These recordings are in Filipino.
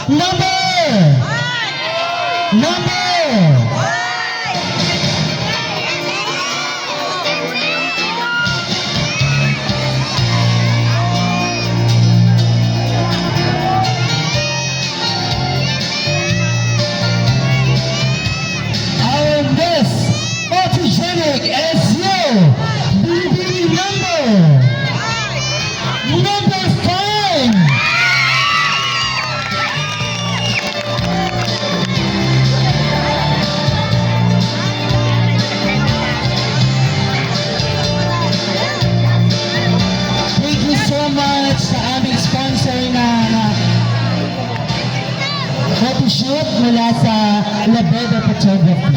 Our Miss Photogenic is you. BB number 5. Thank you so much sa aming sponsor na photoshoot mula sa Labeda Photography.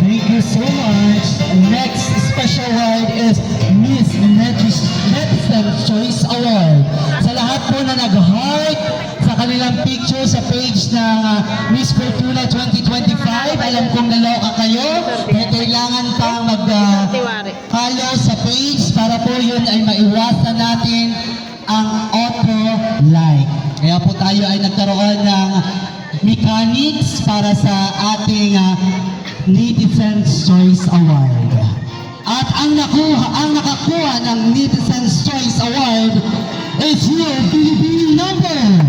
Thank you so much. Next special award is Miss Netizen Choice Award. Sa lahat po na nag-heart sa kanilang picture sa page ng Miss Fortuna 2025, alam kong naloka kayo. Kaya kailangan pang mag-follow sa page para po yun ay maiwasan natin ang auto-like. Kaya po tayo ay nagkaroon ng mechanics para sa ating Netizen's Choice Award. At ang nakakuha ng Netizen's Choice Award is your Bilibili number 8.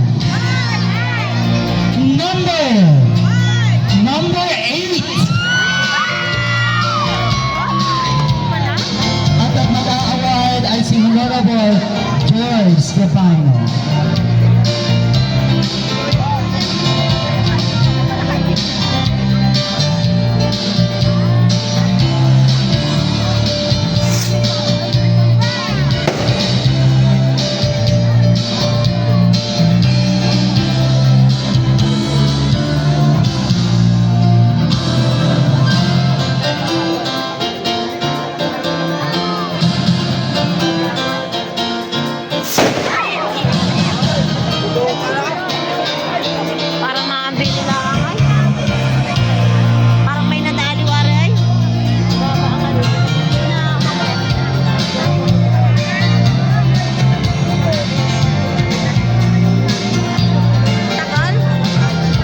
At ang mag-award ay si Honorable George Stefano. Parang maambil nila ay. Parang may nadaliwari ay. Takal?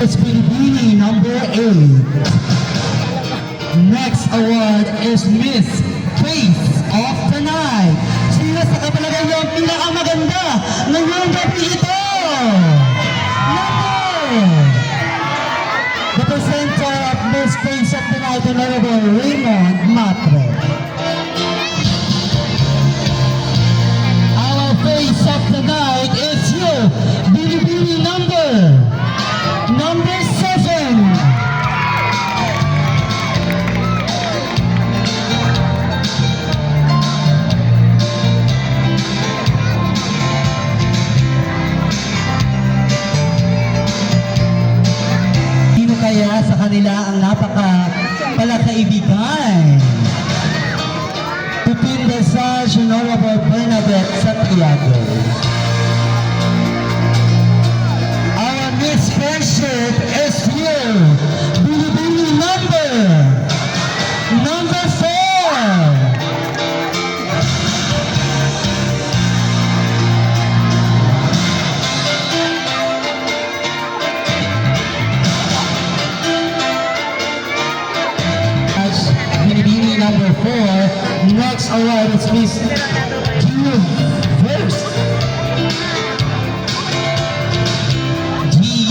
It's Bilibili number 8. Next award is Miss Face of the Night. Sino sa kapalagay niyo ang pinakamaganda ngayong gabi ito? The presenter of Miss Face of the Night, Honorable Raymond Matre. Our Face of the Night is you, Bilibili number 7. Sino kaya sa kanila ang napaka-palakaibigan? Pupin Desage, Honorable Bernadette Santiago. Our Miss Friendship is here. Bilibili number 4. Bilibili number 4. Next award is Miss June First.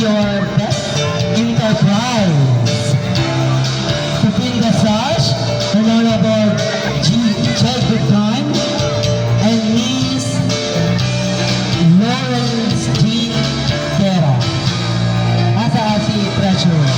Your Best Enterprise. Pupin Desage, Honorable Jacob Time, and Miss Lawrence G. Guerra. Asa si Treasurer.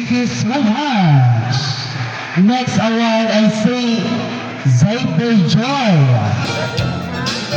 Thank you so much. Next award, I say Zyper Joy.